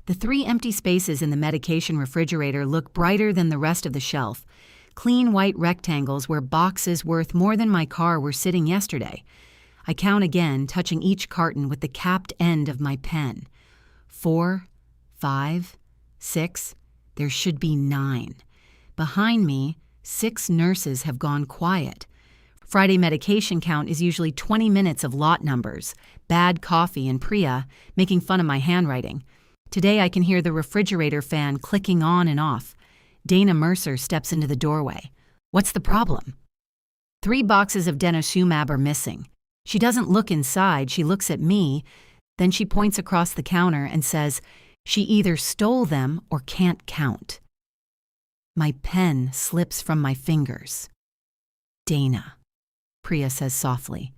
The 3 empty spaces in the medication refrigerator look brighter than the rest of the shelf. Clean white rectangles where boxes worth more than my car were sitting yesterday. I count again, touching each carton with the capped end of my pen. 4, 5, 6, there should be 9. Behind me, 6 nurses have gone quiet. Friday medication count is usually 20 minutes of lot numbers, bad coffee, and Priya making fun of my handwriting. Today I can hear the refrigerator fan clicking on and off. Dana Mercer steps into the doorway. What's the problem? 3 boxes of denosumab are missing. She doesn't look inside, she looks at me, then she points across the counter and says, she either stole them or can't count. My pen slips from my fingers. Dana, Priya says softly.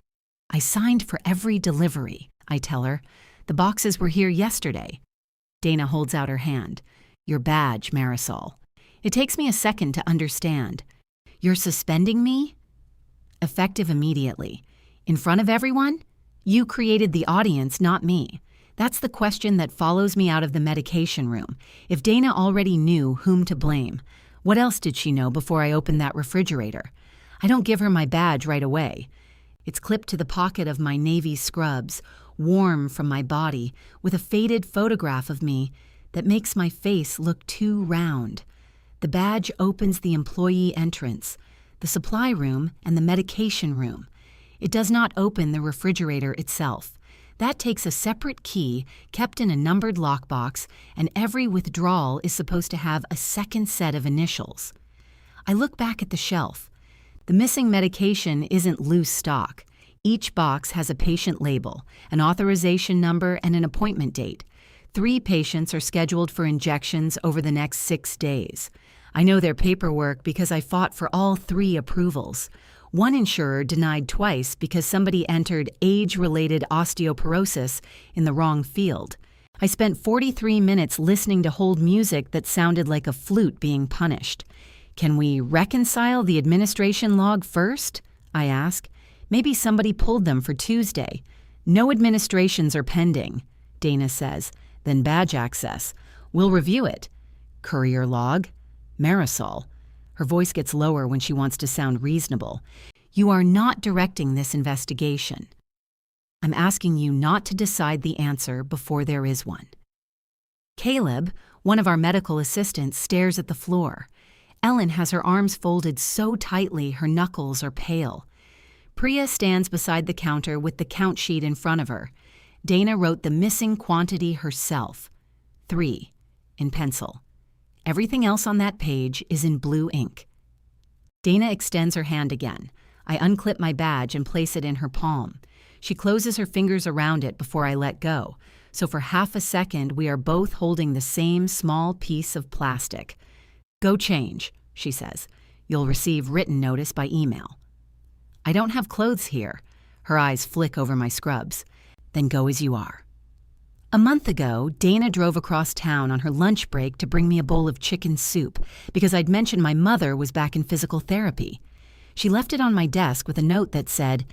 I signed for every delivery, I tell her. The boxes were here yesterday. Dana holds out her hand. Your badge, Marisol. It takes me a second to understand. You're suspending me? Effective immediately. In front of everyone? You created the audience, not me. That's the question that follows me out of the medication room. If Dana already knew whom to blame, what else did she know before I opened that refrigerator? I don't give her my badge right away. It's clipped to the pocket of my navy scrubs, warm from my body, with a faded photograph of me that makes my face look too round. The badge opens the employee entrance, the supply room, and the medication room. It does not open the refrigerator itself. That takes a separate key kept in a numbered lockbox, and every withdrawal is supposed to have a second set of initials. I look back at the shelf. The missing medication isn't loose stock. Each box has a patient label, an authorization number, and an appointment date. 3 patients are scheduled for injections over the next 6 days. I know their paperwork because I fought for all 3 approvals. One insurer denied twice because somebody entered age-related osteoporosis in the wrong field. I spent 43 minutes listening to hold music that sounded like a flute being punished. Can we reconcile the administration log first? I ask. Maybe somebody pulled them for Tuesday. No administrations are pending, Dana says. Then badge access. We'll review it. Courier log. Marisol. Her voice gets lower when she wants to sound reasonable. You are not directing this investigation. I'm asking you not to decide the answer before there is one. Caleb, one of our medical assistants, stares at the floor. Ellen has her arms folded so tightly her knuckles are pale. Priya stands beside the counter with the count sheet in front of her. Dana wrote the missing quantity herself. 3, in pencil. Everything else on that page is in blue ink. Dana extends her hand again. I unclip my badge and place it in her palm. She closes her fingers around it before I let go, so for half a second we are both holding the same small piece of plastic. Go change, she says. You'll receive written notice by email. I don't have clothes here. Her eyes flick over my scrubs. Then go as you are. A month ago, Dana drove across town on her lunch break to bring me a bowl of chicken soup because I'd mentioned my mother was back in physical therapy. She left it on my desk with a note that said,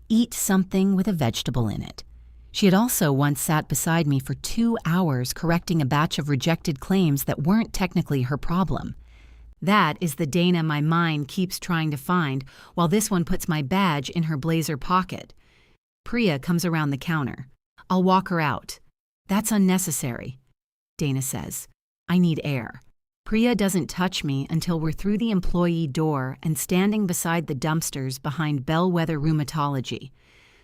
"Eat something with a vegetable in it." She had also once sat beside me for 2 hours correcting a batch of rejected claims that weren't technically her problem. That is the Dana my mind keeps trying to find, while this one puts my badge in her blazer pocket. Priya comes around the counter. I'll walk her out. That's unnecessary, Dana says. I need air. Priya doesn't touch me until we're through the employee door and standing beside the dumpsters behind Bellwether Rheumatology.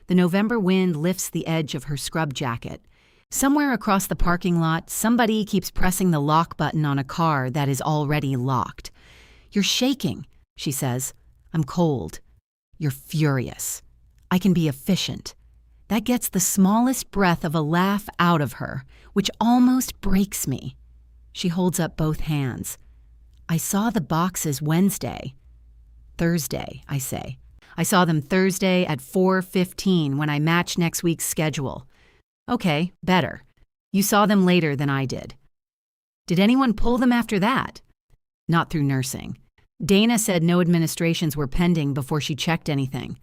The November wind lifts the edge of her scrub jacket. Somewhere across the parking lot, somebody keeps pressing the lock button on a car that is already locked. You're shaking, she says. I'm cold. You're furious. I can be efficient. That gets the smallest breath of a laugh out of her, which almost breaks me. She holds up both hands. I saw the boxes Wednesday. Thursday, I say. I saw them Thursday at 4:15 when I matched next week's schedule. Okay, better. You saw them later than I did. Did anyone pull them after that? Not through nursing. Dana said no administrations were pending before she checked anything.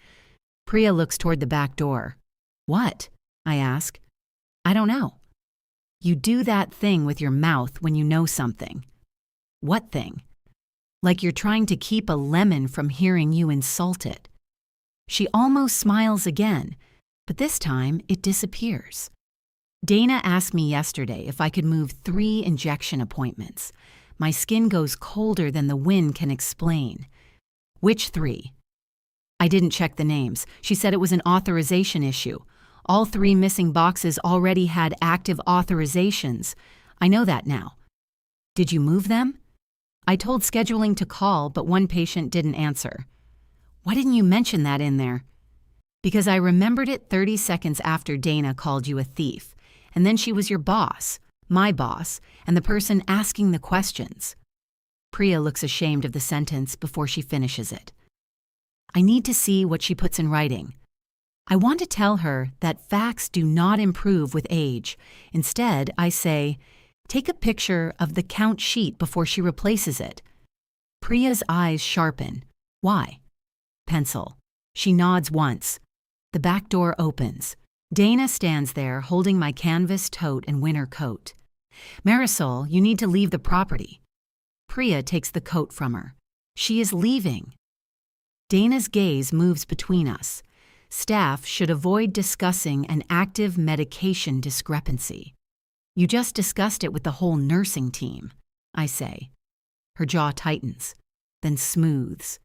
Priya looks toward the back door. What? I ask. I don't know. You do that thing with your mouth when you know something. What thing? Like you're trying to keep a lemon from hearing you insult it. She almost smiles again, but this time it disappears. Dana asked me yesterday if I could move 3 injection appointments. My skin goes colder than the wind can explain. Which 3? I didn't check the names. She said it was an authorization issue. All 3 missing boxes already had active authorizations. I know that now. Did you move them? I told scheduling to call, but one patient didn't answer. Why didn't you mention that in there? Because I remembered it 30 seconds after Dana called you a thief, and then she was your boss, my boss, and the person asking the questions. Priya looks ashamed of the sentence before she finishes it. I need to see what she puts in writing. I want to tell her that facts do not improve with age. Instead, I say, take a picture of the count sheet before she replaces it. Priya's eyes sharpen. Why? Pencil. She nods once. The back door opens. Dana stands there holding my canvas tote and winter coat. Marisol, you need to leave the property. Priya takes the coat from her. She is leaving. Dana's gaze moves between us. Staff should avoid discussing an active medication discrepancy. You just discussed it with the whole nursing team, I say. Her jaw tightens, then smooths.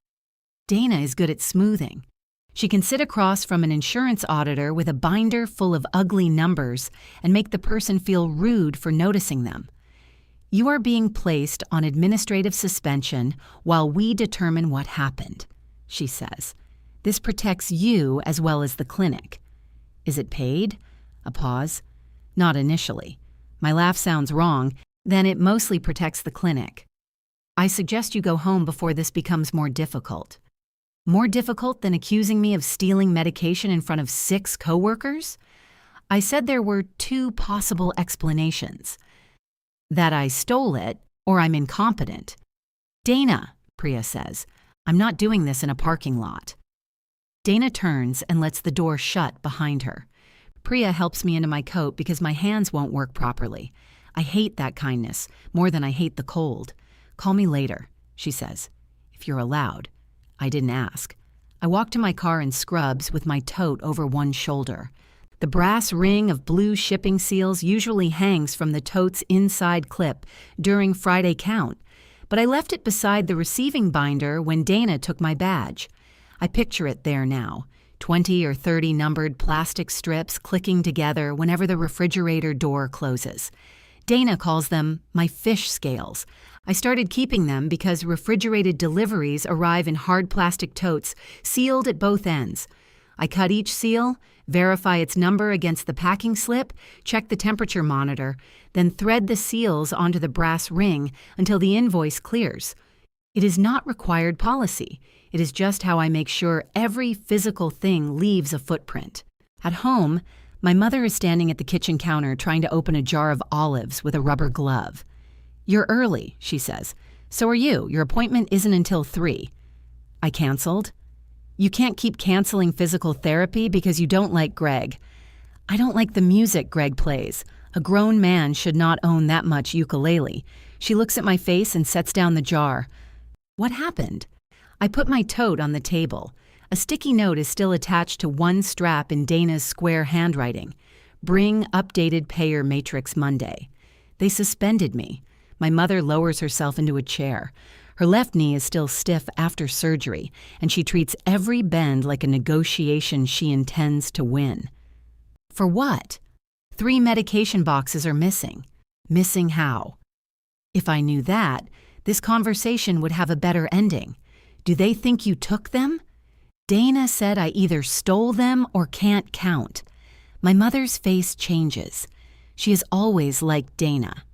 Dana is good at smoothing. She can sit across from an insurance auditor with a binder full of ugly numbers and make the person feel rude for noticing them. You are being placed on administrative suspension while we determine what happened, she says. This protects you as well as the clinic. Is it paid? A pause. Not initially. My laugh sounds wrong, then it mostly protects the clinic. I suggest you go home before this becomes more difficult. More difficult than accusing me of stealing medication in front of 6 coworkers? I said there were 2 possible explanations. That I stole it, or I'm incompetent. Dana, Priya says, I'm not doing this in a parking lot. Dana turns and lets the door shut behind her. Priya helps me into my coat because my hands won't work properly. I hate that kindness more than I hate the cold. Call me later, she says, if you're allowed. I didn't ask. I walk to my car in scrubs with my tote over one shoulder. The brass ring of blue shipping seals usually hangs from the tote's inside clip during Friday count, but I left it beside the receiving binder when Dana took my badge. I picture it there now, 20 or 30 numbered plastic strips clicking together whenever the refrigerator door closes. Dana calls them my fish scales. I started keeping them because refrigerated deliveries arrive in hard plastic totes, sealed at both ends. I cut each seal, verify its number against the packing slip, check the temperature monitor, then thread the seals onto the brass ring until the invoice clears. It is not required policy. It is just how I make sure every physical thing leaves a footprint. At home, my mother is standing at the kitchen counter trying to open a jar of olives with a rubber glove. You're early, she says. So are you. Your appointment isn't until 3. I canceled. You can't keep canceling physical therapy because you don't like Greg. I don't like the music Greg plays. A grown man should not own that much ukulele. She looks at my face and sets down the jar. What happened? I put my tote on the table. A sticky note is still attached to one strap in Dana's square handwriting. Bring updated payer matrix Monday. They suspended me. My mother lowers herself into a chair. Her left knee is still stiff after surgery, and she treats every bend like a negotiation she intends to win. For what? 3 medication boxes are missing. Missing how? If I knew that, this conversation would have a better ending. Do they think you took them? Dana said I either stole them or can't count. My mother's face changes. She is always like Dana.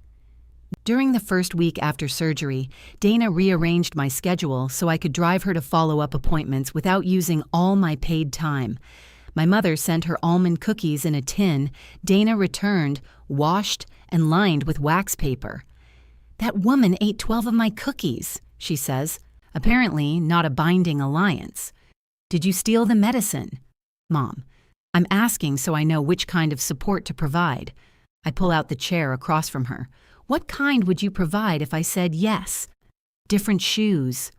During the first week after surgery, Dana rearranged my schedule so I could drive her to follow-up appointments without using all my paid time. My mother sent her almond cookies in a tin. Dana returned, washed, and lined with wax paper. That woman ate 12 of my cookies, she says. Apparently not a binding alliance. Did you steal the medicine? Mom, I'm asking so I know which kind of support to provide. I pull out the chair across from her. What kind would you provide if I said yes? Different shoes.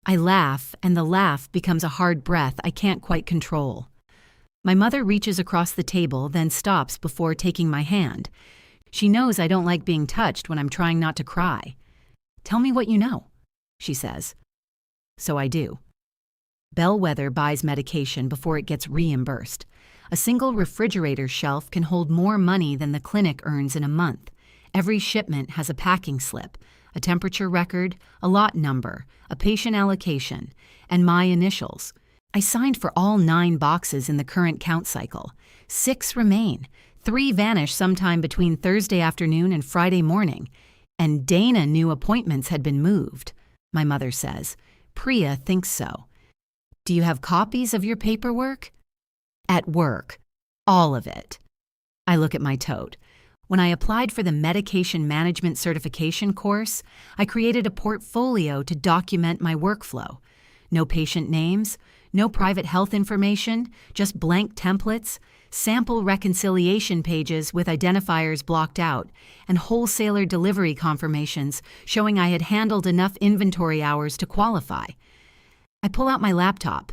I laugh, and the laugh becomes a hard breath I can't quite control. My mother reaches across the table, then stops before taking my hand. She knows I don't like being touched when I'm trying not to cry. Tell me what you know, she says. So I do. Bellwether buys medication before it gets reimbursed. A single refrigerator shelf can hold more money than the clinic earns in a month. Every shipment has a packing slip, a temperature record, a lot number, a patient allocation, and my initials. I signed for all 9 boxes in the current count cycle. 6 remain. 3 vanish sometime between Thursday afternoon and Friday morning. And Dana knew appointments had been moved, my mother says. Priya thinks so. Do you have copies of your paperwork? At work. All of it. I look at my tote. When I applied for the medication management certification course, I created a portfolio to document my workflow. No patient names, no private health information, just blank templates, sample reconciliation pages with identifiers blocked out, and wholesaler delivery confirmations showing I had handled enough inventory hours to qualify. I pull out my laptop.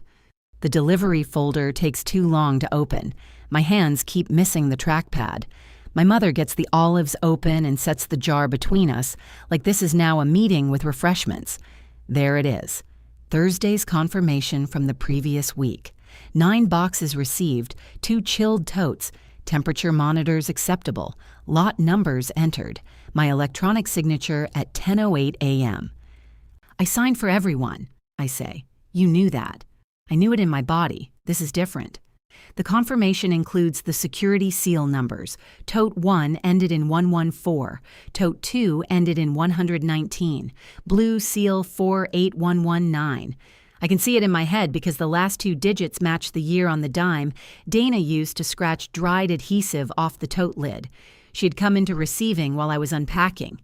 The delivery folder takes too long to open. My hands keep missing the trackpad. My mother gets the olives open and sets the jar between us, like this is now a meeting with refreshments. There it is. Thursday's confirmation from the previous week. 9 boxes received, 2 chilled totes, temperature monitors acceptable, lot numbers entered, my electronic signature at 10:08 a.m. I signed for everyone, I say. You knew that. I knew it in my body. This is different. The confirmation includes the security seal numbers. Tote 1 ended in 114. Tote 2 ended in 119. Blue seal 48119. I can see it in my head because the last 2 digits match the year on the dime Dana used to scratch dried adhesive off the tote lid. She had come into receiving while I was unpacking.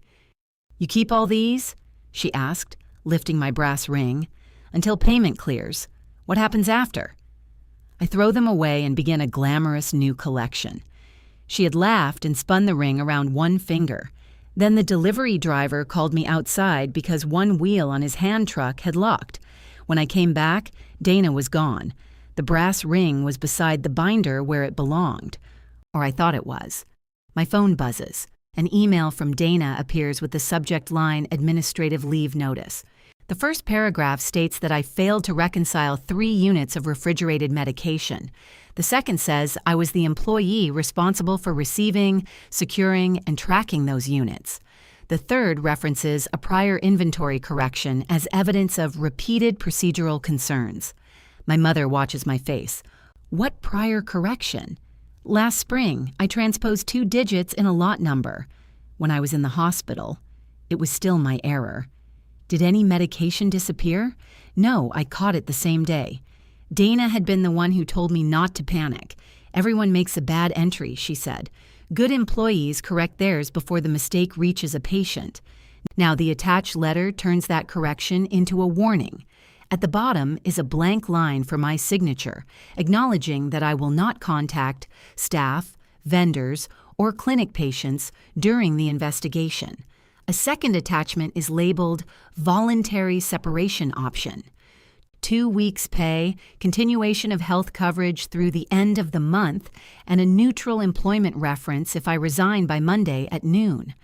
You keep all these? She asked, lifting my brass ring. Until payment clears. What happens after? I throw them away and begin a glamorous new collection. She had laughed and spun the ring around one finger. Then the delivery driver called me outside because one wheel on his hand truck had locked. When I came back, Dana was gone. The brass ring was beside the binder where it belonged. Or I thought it was. My phone buzzes. An email from Dana appears with the subject line Administrative Leave Notice. The first paragraph states that I failed to reconcile 3 units of refrigerated medication. The second says I was the employee responsible for receiving, securing, and tracking those units. The third references a prior inventory correction as evidence of repeated procedural concerns. My mother watches my face. What prior correction? Last spring, I transposed 2 digits in a lot number. When I was in the hospital, it was still my error. Did any medication disappear? No, I caught it the same day. Dana had been the one who told me not to panic. Everyone makes a bad entry, she said. Good employees correct theirs before the mistake reaches a patient. Now the attached letter turns that correction into a warning. At the bottom is a blank line for my signature, acknowledging that I will not contact staff, vendors, or clinic patients during the investigation. A second attachment is labeled Voluntary Separation Option. 2 weeks' pay, continuation of health coverage through the end of the month, and a neutral employment reference if I resign by Monday at noon.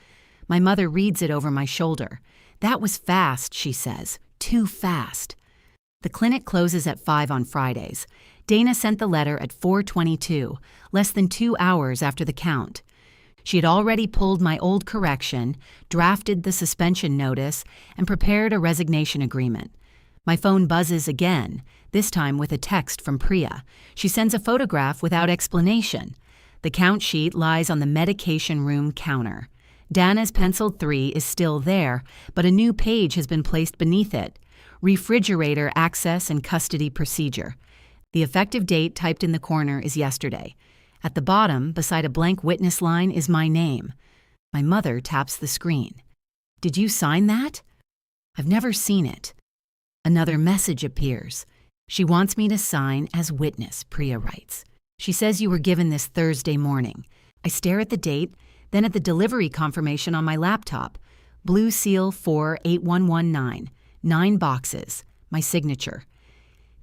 My mother reads it over my shoulder. That was fast, she says. Too fast. The clinic closes at 5 on Fridays. Dana sent the letter at 4:22, less than 2 hours after the count. She had already pulled my old correction, drafted the suspension notice, and prepared a resignation agreement. My phone buzzes again, this time with a text from Priya. She sends a photograph without explanation. The count sheet lies on the medication room counter. Dana's penciled 3 is still there, but a new page has been placed beneath it. Refrigerator access and custody procedure. The effective date typed in the corner is yesterday. At the bottom, beside a blank witness line, is my name. My mother taps the screen. Did you sign that? I've never seen it. Another message appears. She wants me to sign as witness, Priya writes. She says you were given this Thursday morning. I stare at the date, then at the delivery confirmation on my laptop. Blue Seal 48119, 9 boxes, my signature.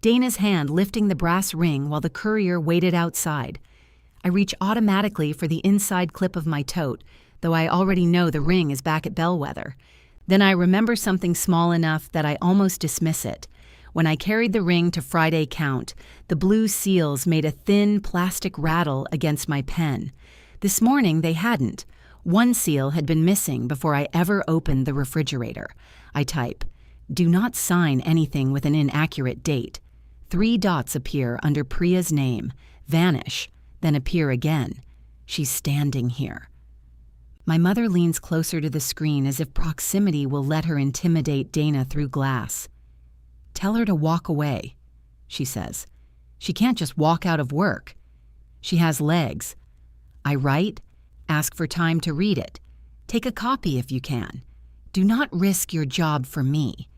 Dana's hand lifting the brass ring while the courier waited outside. I reach automatically for the inside clip of my tote, though I already know the ring is back at Bellwether. Then I remember something small enough that I almost dismiss it. When I carried the ring to Friday count, the blue seals made a thin plastic rattle against my pen. This morning they hadn't. One seal had been missing before I ever opened the refrigerator. I type, "Do not sign anything with an inaccurate date." 3 dots appear under Priya's name, vanish, then appear again. She's standing here. My mother leans closer to the screen as if proximity will let her intimidate Dana through glass. "Tell her to walk away," she says. "She can't just walk out of work. She has legs." I write, ask for time to read it. "Take a copy if you can. Do not risk your job for me."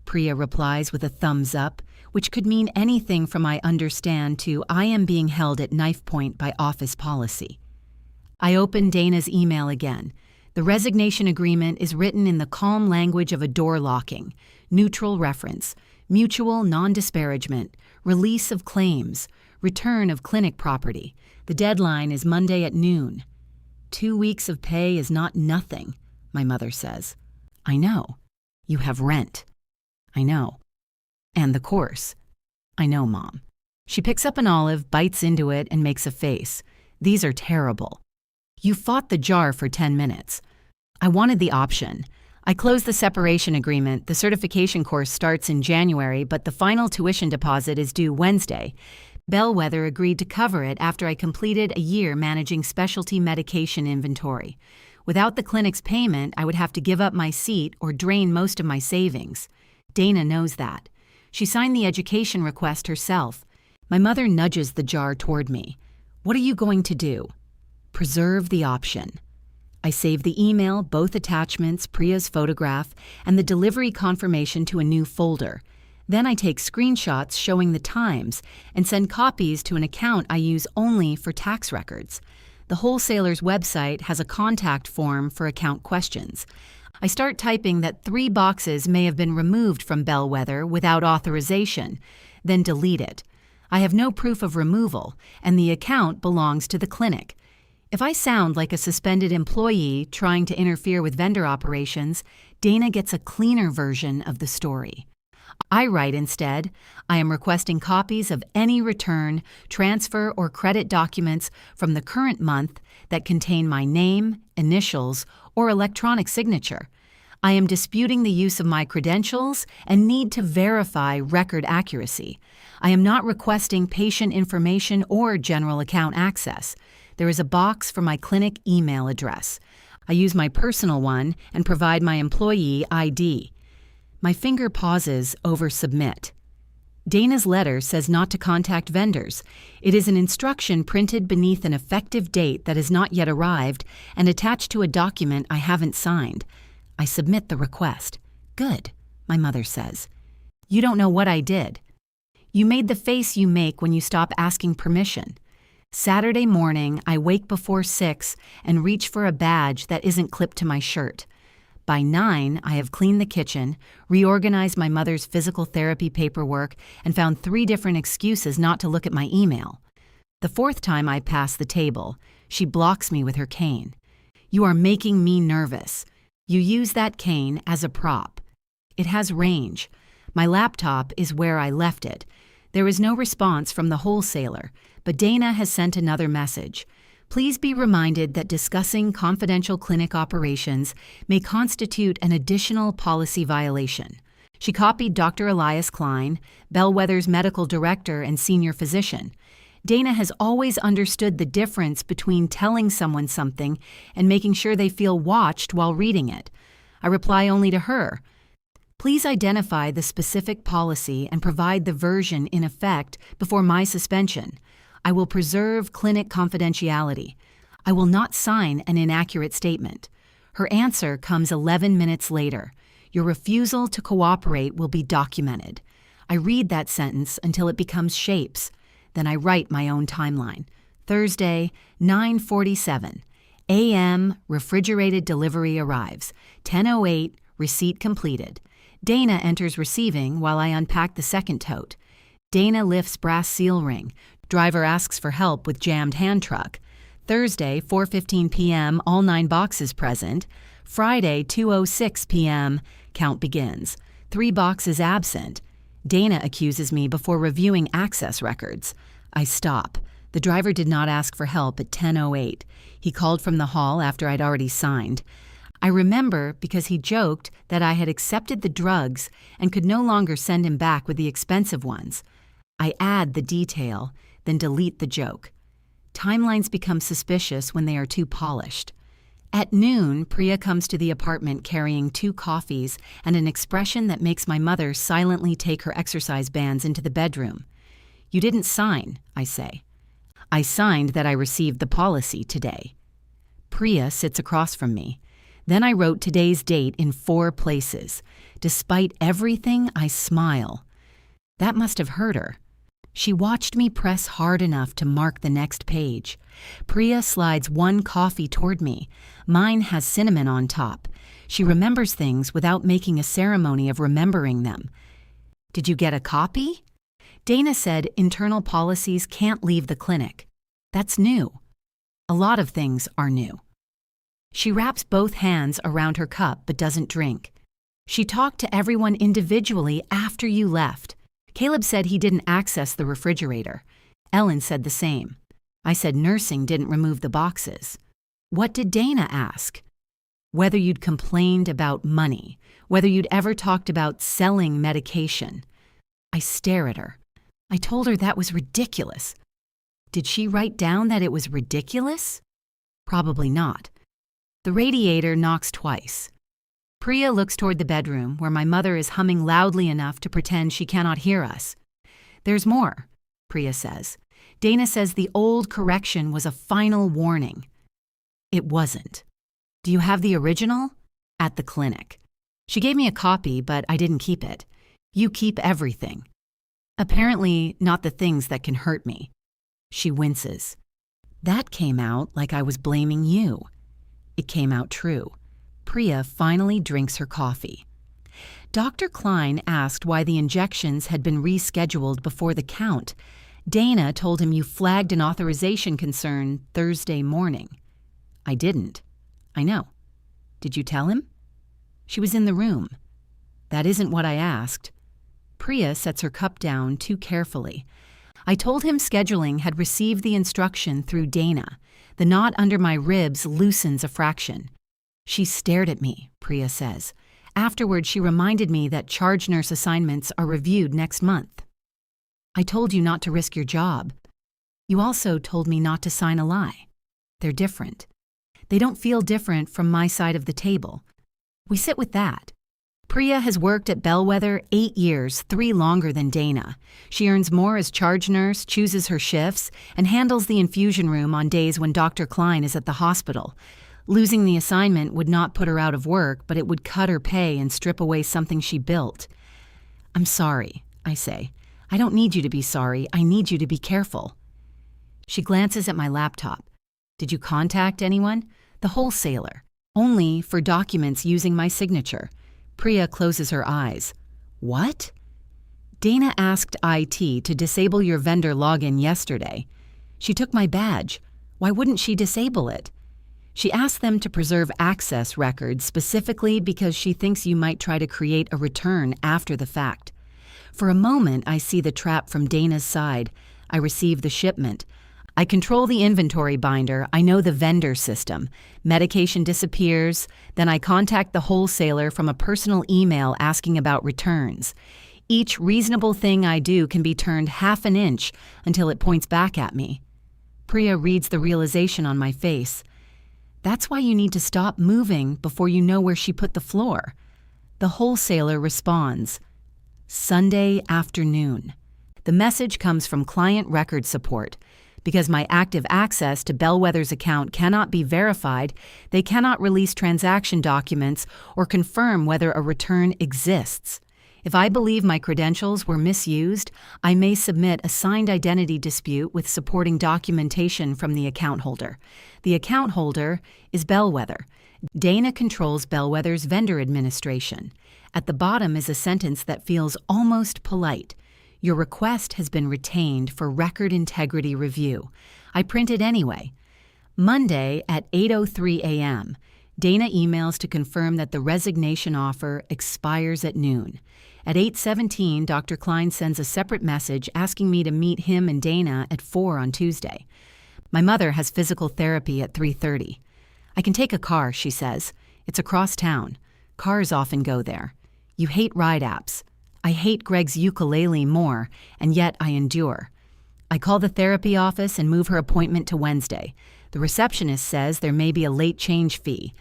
Priya replies with a thumbs up, which could mean anything from "I understand" to "I am being held at knife point by office policy." I open Dana's email again. The resignation agreement is written in the calm language of a door locking. Neutral reference, mutual non-disparagement, release of claims, return of clinic property. The deadline is Monday at noon. 2 weeks of pay is not nothing, my mother says. I know. You have rent. I know. And the course. I know, Mom. She picks up an olive, bites into it, and makes a face. These are terrible. You fought the jar for 10 minutes. I wanted the option. I closed the separation agreement. The certification course starts in January, but the final tuition deposit is due Wednesday. Bellwether agreed to cover it after I completed a year managing specialty medication inventory. Without the clinic's payment, I would have to give up my seat or drain most of my savings. Dana knows that. She signed the education request herself. My mother nudges the jar toward me. What are you going to do? Preserve the option. I save the email, both attachments, Priya's photograph, and the delivery confirmation to a new folder. Then I take screenshots showing the times and send copies to an account I use only for tax records. The Wholesaler's website has a contact form for account questions. I start typing that 3 boxes may have been removed from Bellwether without authorization, then delete it. I have no proof of removal, and the account belongs to the clinic. If I sound like a suspended employee trying to interfere with vendor operations, Dana gets a cleaner version of the story. I write instead, I am requesting copies of any return, transfer, or credit documents from the current month that contain my name, initials, or electronic signature. I am disputing the use of my credentials and need to verify record accuracy. I am not requesting patient information or general account access. There is a box for my clinic email address. I use my personal one and provide my employee ID. My finger pauses over submit. Dana's letter says not to contact vendors. It is an instruction printed beneath an effective date that has not yet arrived and attached to a document I haven't signed. I submit the request. Good, my mother says. You don't know what I did. You made the face you make when you stop asking permission. Saturday morning, I wake before 6 and reach for a badge that isn't clipped to my shirt. By 9, I have cleaned the kitchen, reorganized my mother's physical therapy paperwork, and found 3 different excuses not to look at my email. The 4th time I pass the table, she blocks me with her cane. You are making me nervous. You use that cane as a prop. It has range. My laptop is where I left it. There is no response from the wholesaler, but Dana has sent another message. Please be reminded that discussing confidential clinic operations may constitute an additional policy violation. She copied Dr. Elias Klein, Bellwether's medical director and senior physician. Dana has always understood the difference between telling someone something and making sure they feel watched while reading it. I reply only to her. Please identify the specific policy and provide the version in effect before my suspension. I will preserve clinic confidentiality. I will not sign an inaccurate statement. Her answer comes 11 minutes later. Your refusal to cooperate will be documented. I read that sentence until it becomes shapes. Then I write my own timeline. Thursday, 9:47. AM, refrigerated delivery arrives. 10:08, receipt completed. Dana enters receiving while I unpack the second tote. Dana lifts brass seal ring. Driver asks for help with jammed hand truck. Thursday, 4:15 p.m., all 9 boxes present. Friday, 2:06 p.m., count begins. 3 boxes absent. Dana accuses me before reviewing access records. I stop. The driver did not ask for help at 10:08. He called from the hall after I'd already signed. I remember because he joked that I had accepted the drugs and could no longer send him back with the expensive ones. I add the detail, then delete the joke. Timelines become suspicious when they are too polished. At noon, Priya comes to the apartment carrying 2 coffees and an expression that makes my mother silently take her exercise bands into the bedroom. "You didn't sign," I say. "I signed that I received the policy today." Priya sits across from me. Then I wrote today's date in 4 places. Despite everything, I smile. That must have hurt her. She watched me press hard enough to mark the next page. Priya slides 1 coffee toward me. Mine has cinnamon on top. She remembers things without making a ceremony of remembering them. "Did you get a copy?" Dana said internal policies can't leave the clinic. That's new. A lot of things are new. She wraps both hands around her cup but doesn't drink. "She talked to everyone individually after you left. Caleb said he didn't access the refrigerator. Ellen said the same. I said nursing didn't remove the boxes." "What did Dana ask?" "Whether you'd complained about money, whether you'd ever talked about selling medication." I stare at her. I told her that was ridiculous. Did she write down that it was ridiculous? Probably not. The radiator knocks twice. Priya looks toward the bedroom where my mother is humming loudly enough to pretend she cannot hear us. "There's more," Priya says. "Dana says the old correction was a final warning." It wasn't. "Do you have the original?" "At the clinic. She gave me a copy, but I didn't keep it. You keep everything. Apparently not the things that can hurt me." She winces. "That came out like I was blaming you." It came out true. Priya finally drinks her coffee. Dr. Klein asked why the injections had been rescheduled before the count. Dana told him you flagged an authorization concern Thursday morning. I didn't. I know. Did you tell him? She was in the room. That isn't what I asked. Priya sets her cup down too carefully. I told him scheduling had received the instruction through Dana. The knot under my ribs loosens a fraction. She stared at me, Priya says. Afterward, she reminded me that charge nurse assignments are reviewed next month. I told you not to risk your job. You also told me not to sign a lie. They're different. They don't feel different from my side of the table. We sit with that. Priya has worked at Bellwether 8 years, 3 longer than Dana. She earns more as charge nurse, chooses her shifts, and handles the infusion room on days when Dr. Klein is at the hospital. Losing the assignment would not put her out of work, but it would cut her pay and strip away something she built. I'm sorry, I say. I don't need you to be sorry. I need you to be careful. She glances at my laptop. Did you contact anyone? The wholesaler. Only for documents using my signature. Priya closes her eyes. What? Dana asked IT to disable your vendor login yesterday. She took my badge. Why wouldn't she disable it? She asked them to preserve access records specifically because she thinks you might try to create a return after the fact. For a moment, I see the trap from Dana's side. I receive the shipment. I control the inventory binder. I know the vendor system. Medication disappears. Then I contact the wholesaler from a personal email asking about returns. Each reasonable thing I do can be turned half an inch until it points back at me. Priya reads the realization on my face. That's why you need to stop moving before you know where she put the floor. The wholesaler responds. Sunday afternoon. The message comes from client record support. Because my active access to Bellwether's account cannot be verified, they cannot release transaction documents or confirm whether a return exists. If I believe my credentials were misused, I may submit a signed identity dispute with supporting documentation from the account holder. The account holder is Bellwether. Dana controls Bellwether's vendor administration. At the bottom is a sentence that feels almost polite. Your request has been retained for record integrity review. I print it anyway. Monday at 8:03 a.m., Dana emails to confirm that the resignation offer expires at noon. At 8:17, Dr. Klein sends a separate message asking me to meet him and Dana at 4 on Tuesday. My mother has physical therapy at 3:30. I can take a car, she says. It's across town. Cars often go there. You hate ride apps. I hate Greg's ukulele more, and yet I endure. I call the therapy office and move her appointment to Wednesday. The receptionist says there may be a late change fee.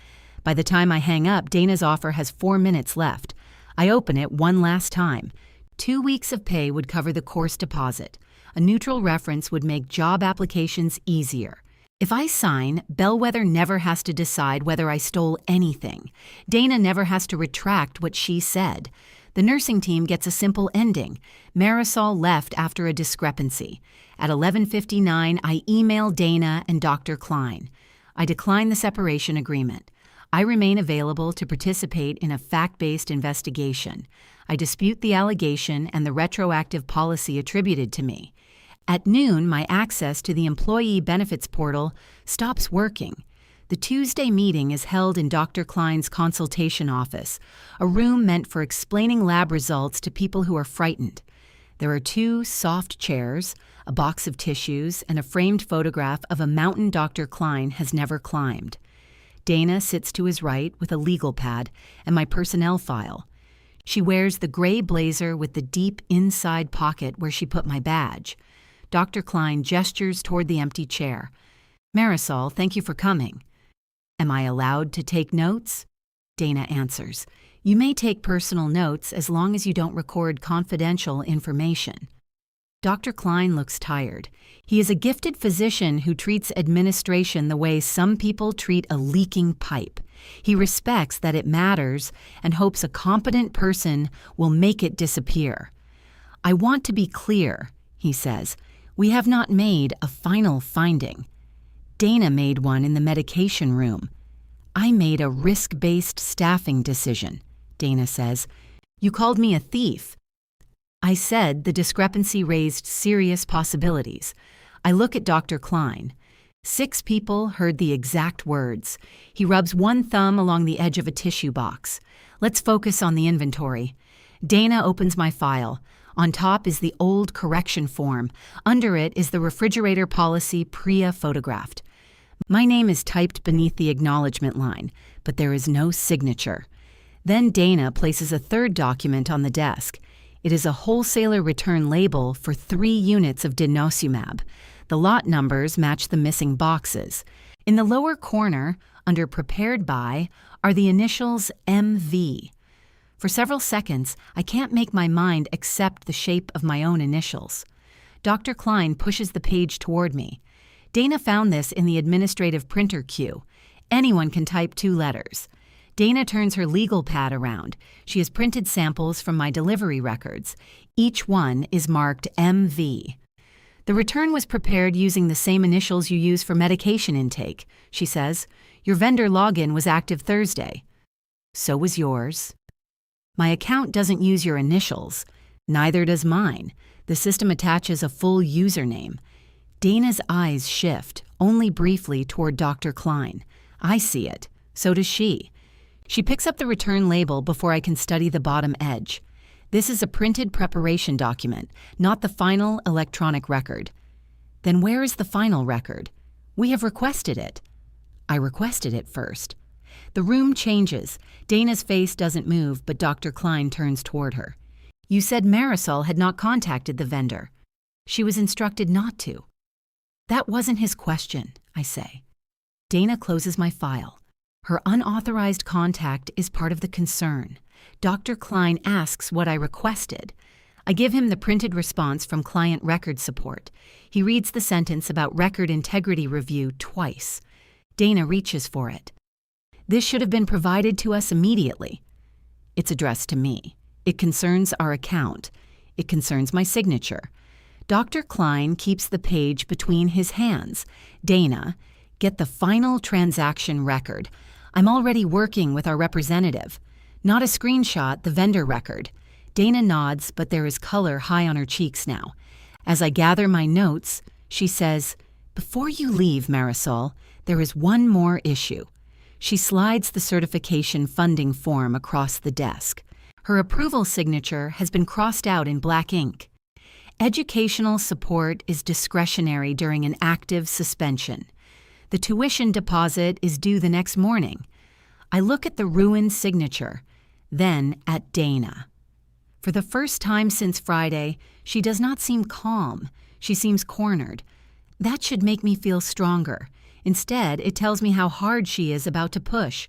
By the time I hang up, Dana's offer has 4 minutes left. I open it one last time. 2 weeks of pay would cover the course deposit. A neutral reference would make job applications easier. If I sign, Bellwether never has to decide whether I stole anything. Dana never has to retract what she said. The nursing team gets a simple ending. Marisol left after a discrepancy. At 11:59, I email Dana and Dr. Klein. I decline the separation agreement. I remain available to participate in a fact-based investigation. I dispute the allegation and the retroactive policy attributed to me. At noon, my access to the employee benefits portal stops working. The Tuesday meeting is held in Dr. Klein's consultation office, a room meant for explaining lab results to people who are frightened. There are 2 soft chairs, a box of tissues, and a framed photograph of a mountain Dr. Klein has never climbed. Dana sits to his right with a legal pad and my personnel file. She wears the gray blazer with the deep inside pocket where she put my badge. Dr. Klein gestures toward the empty chair. Marisol, thank you for coming. Am I allowed to take notes? Dana answers. You may take personal notes as long as you don't record confidential information. Dr. Klein looks tired. He is a gifted physician who treats administration the way some people treat a leaking pipe. He respects that it matters and hopes a competent person will make it disappear. I want to be clear, he says. We have not made a final finding. Dana made one in the medication room. I made a risk-based staffing decision, Dana says. You called me a thief. I said the discrepancy raised serious possibilities. I look at Dr. Klein. 6 people heard the exact words. He rubs one thumb along the edge of a tissue box. Let's focus on the inventory. Dana opens my file. On top is the old correction form. Under it is the refrigerator policy Priya photographed. My name is typed beneath the acknowledgement line, but there is no signature. Then Dana places a third document on the desk. It is a wholesaler return label for 3 units of denosumab. The lot numbers match the missing boxes. In the lower corner, under Prepared By, are the initials MV. For several seconds, I can't make my mind accept the shape of my own initials. Dr. Klein pushes the page toward me. Dana found this in the administrative printer queue. Anyone can type 2 letters. Dana turns her legal pad around. She has printed samples from my delivery records. Each one is marked MV. The return was prepared using the same initials you use for medication intake, she says. Your vendor login was active Thursday. So was yours. My account doesn't use your initials. Neither does mine. The system attaches a full username. Dana's eyes shift, only briefly, toward Dr. Klein. I see it. So does she. She picks up the return label before I can study the bottom edge. This is a printed preparation document, not the final electronic record. Then where is the final record? We have requested it. I requested it first. The room changes. Dana's face doesn't move, but Dr. Klein turns toward her. You said Marisol had not contacted the vendor. She was instructed not to. That wasn't his question, I say. Dana closes my file. Her unauthorized contact is part of the concern. Dr. Klein asks what I requested. I give him the printed response from client record support. He reads the sentence about record integrity review twice. Dana reaches for it. This should have been provided to us immediately. It's addressed to me. It concerns our account. It concerns my signature. Dr. Klein keeps the page between his hands. Dana, get the final transaction record. I'm already working with our representative. Not a screenshot, the vendor record. Dana nods, but there is color high on her cheeks now. As I gather my notes, she says, "Before you leave, Marisol, there is one more issue." She slides the certification funding form across the desk. Her approval signature has been crossed out in black ink. Educational support is discretionary during an active suspension. The tuition deposit is due the next morning. I look at the ruined signature, then at Dana. For the first time since Friday, she does not seem calm. She seems cornered. That should make me feel stronger. Instead, it tells me how hard she is about to push.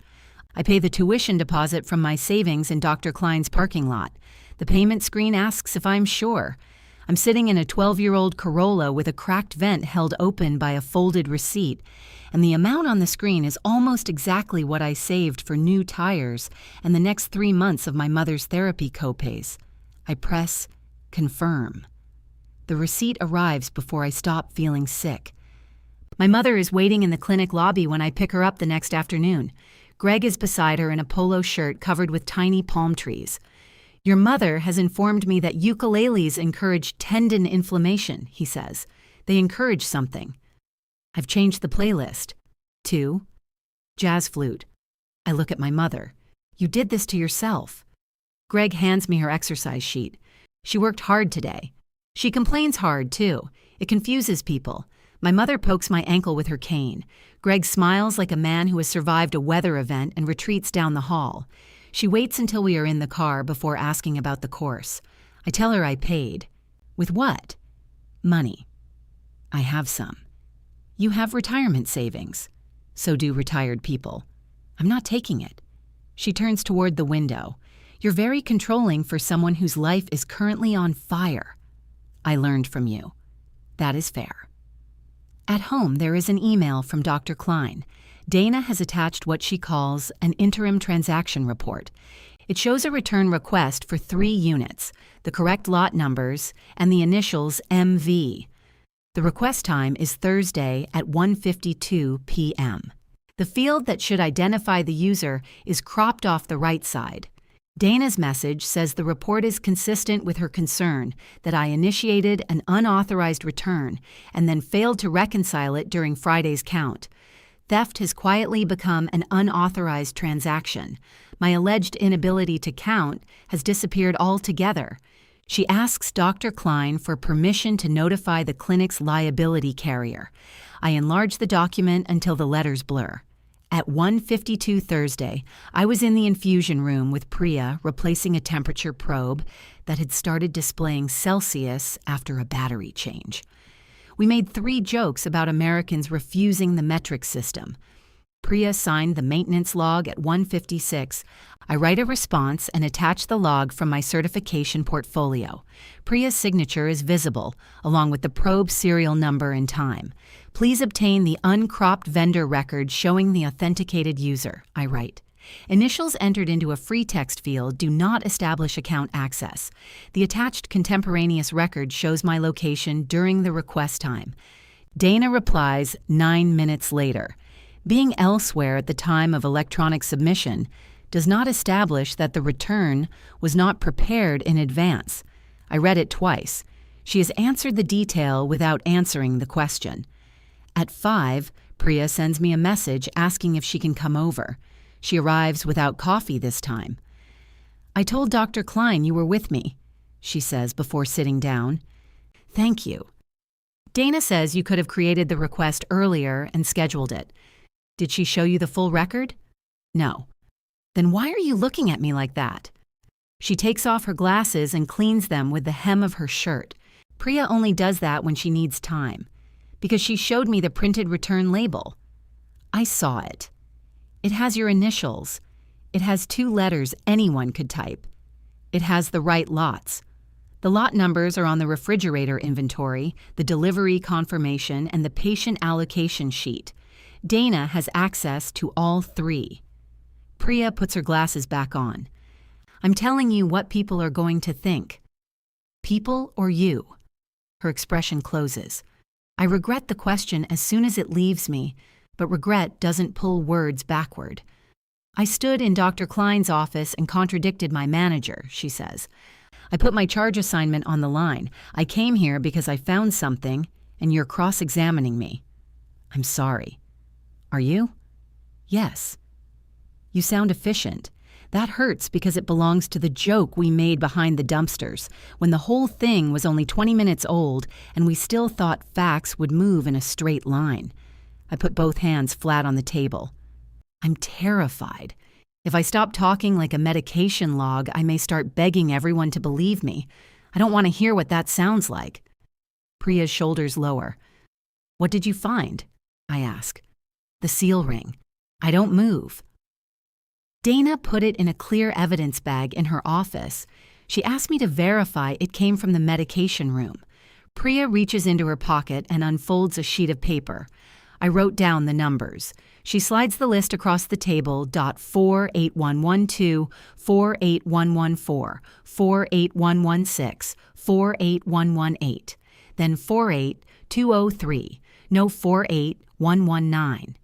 I pay the tuition deposit from my savings in Dr. Klein's parking lot. The payment screen asks if I'm sure. I'm sitting in a 12-year-old Corolla with a cracked vent held open by a folded receipt, and the amount on the screen is almost exactly what I saved for new tires and the next 3 months of my mother's therapy copays. I press confirm. The receipt arrives before I stop feeling sick. My mother is waiting in the clinic lobby when I pick her up the next afternoon. Greg is beside her in a polo shirt covered with tiny palm trees. "Your mother has informed me that ukuleles encourage tendon inflammation," he says. "They encourage something." I've changed the playlist. to jazz flute. I look at my mother. "You did this to yourself." Greg hands me her exercise sheet. She worked hard today. She complains hard, too. It confuses people. My mother pokes my ankle with her cane. Greg smiles like a man who has survived a weather event and retreats down the hall. She waits until we are in the car before asking about the course. I tell her I paid. With what? Money. I have some. You have retirement savings. So do retired people. I'm not taking it. She turns toward the window. You're very controlling for someone whose life is currently on fire. I learned from you. That is fair. At home, there is an email from Dr. Klein. Dana has attached what she calls an interim transaction report. It shows a return request for 3 units, the correct lot numbers, and the initials MV. The request time is Thursday at 1:52 p.m. The field that should identify the user is cropped off the right side. Dana's message says the report is consistent with her concern that I initiated an unauthorized return and then failed to reconcile it during Friday's count. Theft has quietly become an unauthorized transaction. My alleged inability to count has disappeared altogether. She asks Dr. Klein for permission to notify the clinic's liability carrier. I enlarge the document until the letters blur. At 1:52 Thursday, I was in the infusion room with Priya replacing a temperature probe that had started displaying Celsius after a battery change. We made 3 jokes about Americans refusing the metric system. Priya signed the maintenance log at 1:56. I write a response and attach the log from my certification portfolio. Priya's signature is visible, along with the probe serial number and time. Please obtain the uncropped vendor record showing the authenticated user, I write. Initials entered into a free text field do not establish account access. The attached contemporaneous record shows my location during the request time. Dana replies 9 minutes later. Being elsewhere at the time of electronic submission does not establish that the return was not prepared in advance. I read it twice. She has answered the detail without answering the question. At 5, Priya sends me a message asking if she can come over. She arrives without coffee this time. I told Dr. Klein you were with me, she says before sitting down. Thank you. Dana says you could have created the request earlier and scheduled it. Did she show you the full record? No. Then why are you looking at me like that? She takes off her glasses and cleans them with the hem of her shirt. Priya only does that when she needs time, because she showed me the printed return label. I saw it. It has your initials. It has 2 letters anyone could type. It has the right lots. The lot numbers are on the refrigerator inventory, the delivery confirmation, and the patient allocation sheet. Dana has access to all 3. Priya puts her glasses back on. I'm telling you what people are going to think. People or you? Her expression closes. I regret the question as soon as it leaves me, but regret doesn't pull words backward. I stood in Dr. Klein's office and contradicted my manager, she says. I put my charge assignment on the line. I came here because I found something, and you're cross-examining me. I'm sorry. Are you? Yes. You sound efficient. That hurts because it belongs to the joke we made behind the dumpsters, when the whole thing was only 20 minutes old and we still thought facts would move in a straight line. I put both hands flat on the table. I'm terrified. If I stop talking like a medication log, I may start begging everyone to believe me. I don't want to hear what that sounds like. Priya's shoulders lower. What did you find? I ask. The seal ring. I don't move. Dana put it in a clear evidence bag in her office. She asked me to verify it came from the medication room. Priya reaches into her pocket and unfolds a sheet of paper. I wrote down the numbers. She slides the list across the table. .48112, 48114, 48116, 48118, then 48203, no 48119.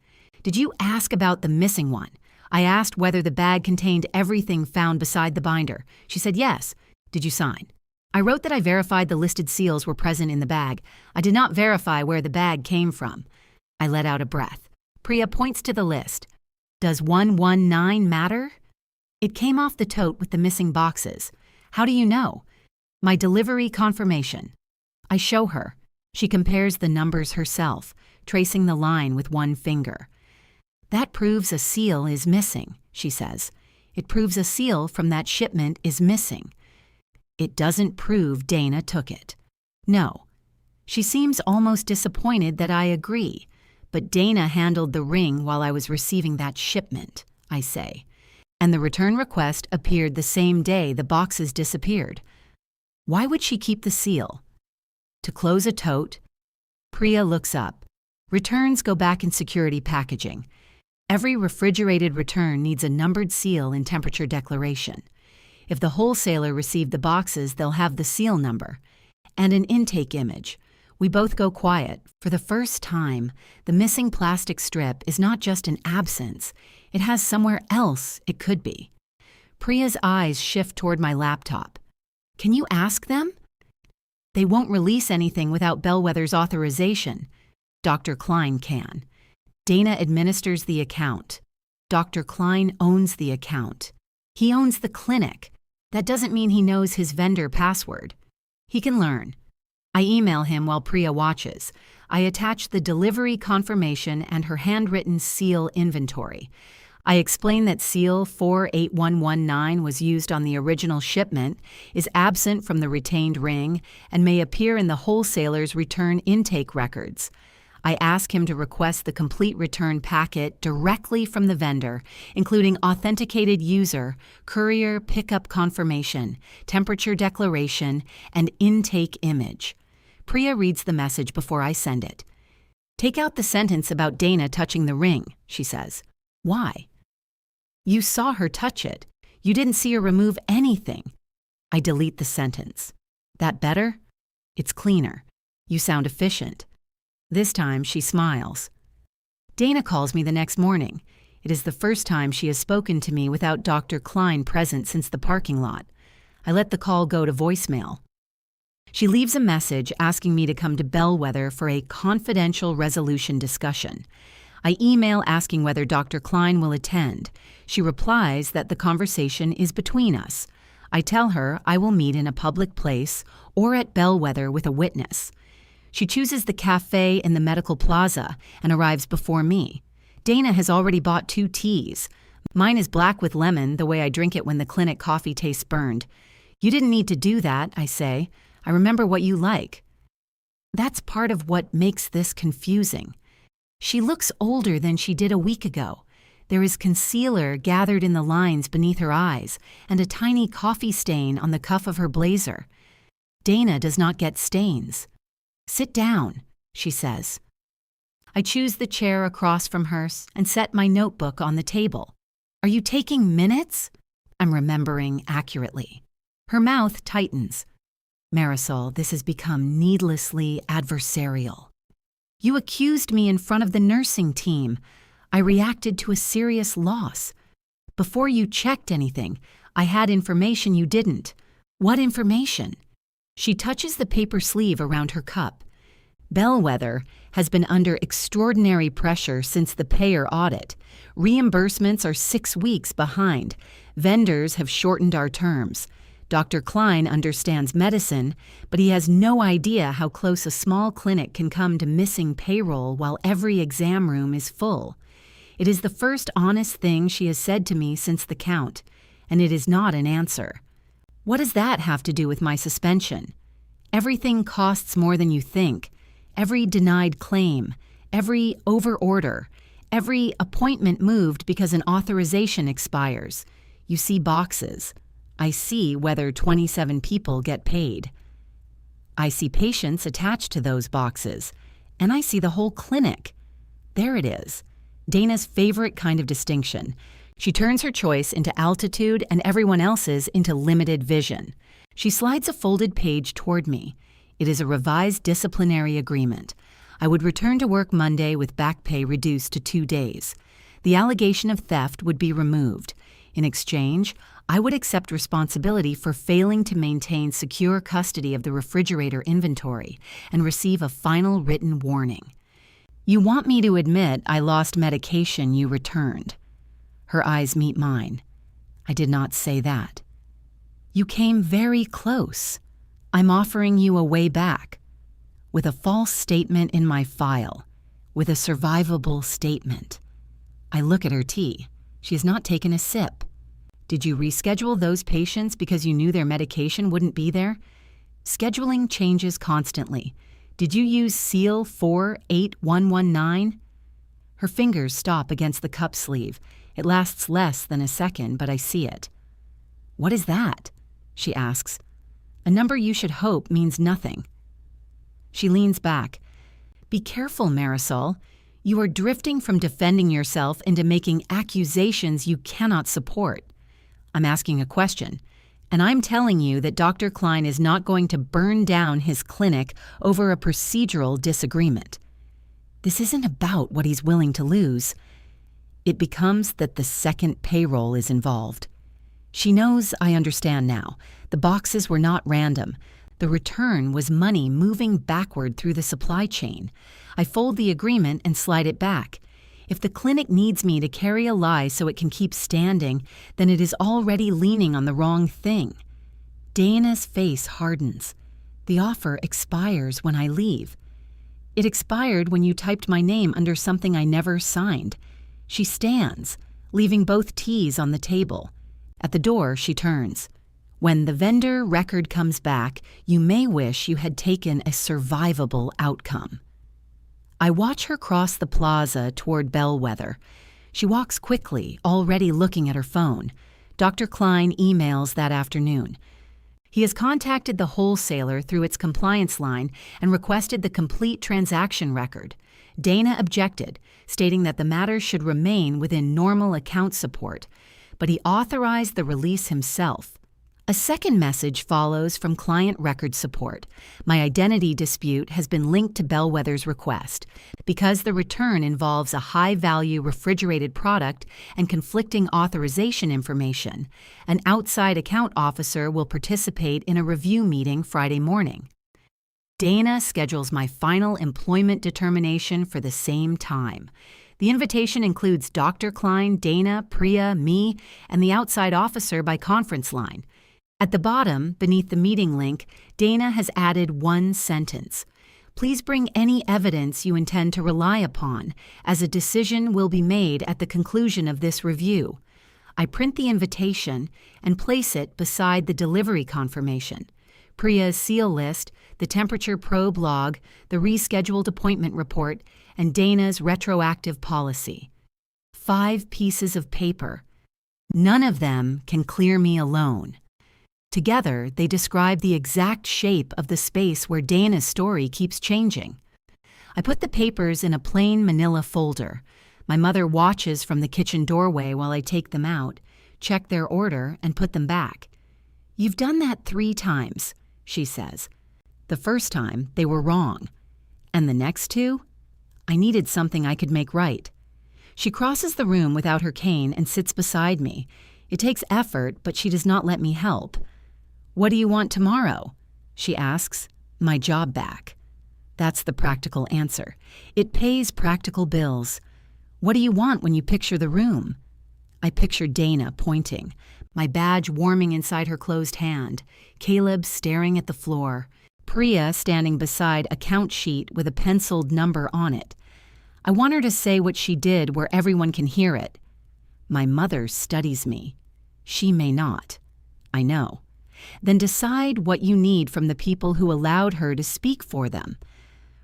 Did you ask about the missing one? I asked whether the bag contained everything found beside the binder. She said yes. Did you sign? I wrote that I verified the listed seals were present in the bag. I did not verify where the bag came from. I let out a breath. Priya points to the list. Does 119 matter? It came off the tote with the missing boxes. How do you know? My delivery confirmation. I show her. She compares the numbers herself, tracing the line with one finger. That proves a seal is missing, she says. It proves a seal from that shipment is missing. It doesn't prove Dana took it. No. She seems almost disappointed that I agree. But Dana handled the ring while I was receiving that shipment, I say. And the return request appeared the same day the boxes disappeared. Why would she keep the seal? To close a tote? Priya looks up. Returns go back in security packaging. Every refrigerated return needs a numbered seal and temperature declaration. If the wholesaler received the boxes, they'll have the seal number. And an intake image. We both go quiet. For the first time, the missing plastic strip is not just an absence. It has somewhere else it could be. Priya's eyes shift toward my laptop. Can you ask them? They won't release anything without Bellwether's authorization. Dr. Klein can. Dana administers the account. Dr. Klein owns the account. He owns the clinic. That doesn't mean he knows his vendor password. He can learn. I email him while Priya watches. I attach the delivery confirmation and her handwritten seal inventory. I explain that seal 48119 was used on the original shipment, is absent from the retained ring, and may appear in the wholesaler's return intake records. I ask him to request the complete return packet directly from the vendor, including authenticated user, courier pickup confirmation, temperature declaration, and intake image. Priya reads the message before I send it. Take out the sentence about Dana touching the ring, she says. Why? You saw her touch it. You didn't see her remove anything. I delete the sentence. That better? It's cleaner. You sound efficient. This time, she smiles. Dana calls me the next morning. It is the first time she has spoken to me without Dr. Klein present since the parking lot. I let the call go to voicemail. She leaves a message asking me to come to Bellwether for a confidential resolution discussion. I email asking whether Dr. Klein will attend. She replies that the conversation is between us. I tell her I will meet in a public place or at Bellwether with a witness. She chooses the cafe in the Medical Plaza and arrives before me. Dana has already bought 2 teas. Mine is black with lemon, the way I drink it when the clinic coffee tastes burned. You didn't need to do that, I say. I remember what you like. That's part of what makes this confusing. She looks older than she did a week ago. There is concealer gathered in the lines beneath her eyes and a tiny coffee stain on the cuff of her blazer. Dana does not get stains. Sit down, she says. I choose the chair across from hers and set my notebook on the table. Are you taking minutes? I'm remembering accurately. Her mouth tightens. Marisol, this has become needlessly adversarial. You accused me in front of the nursing team. I reacted to a serious loss. Before you checked anything, I had information you didn't. What information? She touches the paper sleeve around her cup. Bellwether has been under extraordinary pressure since the payer audit. Reimbursements are 6 weeks behind. Vendors have shortened our terms. Dr. Klein understands medicine, but he has no idea how close a small clinic can come to missing payroll while every exam room is full. It is the first honest thing she has said to me since the count, and it is not an answer. What does that have to do with my suspension? Everything costs more than you think. Every denied claim, every overorder, every appointment moved because an authorization expires. You see boxes. I see whether 27 people get paid. I see patients attached to those boxes, and I see the whole clinic. There it is, Dana's favorite kind of distinction. She turns her choice into altitude and everyone else's into limited vision. She slides a folded page toward me. It is a revised disciplinary agreement. I would return to work Monday with back pay reduced to 2 days. The allegation of theft would be removed. In exchange, I would accept responsibility for failing to maintain secure custody of the refrigerator inventory and receive a final written warning. You want me to admit I lost medication you returned. Her eyes meet mine. I did not say that. You came very close. I'm offering you a way back. With a false statement in my file. With a survivable statement. I look at her tea. She has not taken a sip. Did you reschedule those patients because you knew their medication wouldn't be there? Scheduling changes constantly. Did you use Seal 48119? Her fingers stop against the cup sleeve. It lasts less than a second, but I see it. What is that? She asks. A number you should hope means nothing. She leans back. Be careful, Marisol. You are drifting from defending yourself into making accusations you cannot support. I'm asking a question, and I'm telling you that Dr. Klein is not going to burn down his clinic over a procedural disagreement. This isn't about what he's willing to lose. It becomes that the second payroll is involved. She knows I understand now. The boxes were not random. The return was money moving backward through the supply chain. I fold the agreement and slide it back. If the clinic needs me to carry a lie so it can keep standing, then it is already leaning on the wrong thing. Dana's face hardens. The offer expires when I leave. It expired when you typed my name under something I never signed. She stands, leaving both teas on the table. At the door, she turns. When the vendor record comes back, you may wish you had taken a survivable outcome. I watch her cross the plaza toward Bellwether. She walks quickly, already looking at her phone. Dr. Klein emails that afternoon. He has contacted the wholesaler through its compliance line and requested the complete transaction record. Dana objected, stating that the matter should remain within normal account support, but he authorized the release himself. A second message follows from client record support. My identity dispute has been linked to Bellwether's request. Because the return involves a high-value refrigerated product and conflicting authorization information, an outside account officer will participate in a review meeting Friday morning. Dana schedules my final employment determination for the same time. The invitation includes Dr. Klein, Dana, Priya, me, and the outside officer by conference line. At the bottom, beneath the meeting link, Dana has added one sentence. Please bring any evidence you intend to rely upon, as a decision will be made at the conclusion of this review. I print the invitation and place it beside the delivery confirmation, Priya's seal list, the temperature probe log, the rescheduled appointment report, and Dana's retroactive policy. 5 pieces of paper. None of them can clear me alone. Together, they describe the exact shape of the space where Dana's story keeps changing. I put the papers in a plain manila folder. My mother watches from the kitchen doorway while I take them out. check their order, and put them back. "You've done that 3 times," she says. "The first time, they were wrong. And the next 2? I needed something I could make right." She crosses the room without her cane and sits beside me. It takes effort, but she does not let me help. "What do you want tomorrow?" she asks. "My job back." That's the practical answer. It pays practical bills. "What do you want when you picture the room?" I picture Dana pointing, my badge warming inside her closed hand, Caleb staring at the floor, Priya standing beside a count sheet with a penciled number on it. I want her to say what she did where everyone can hear it. My mother studies me. She may not. I know. Then decide what you need from the people who allowed her to speak for them.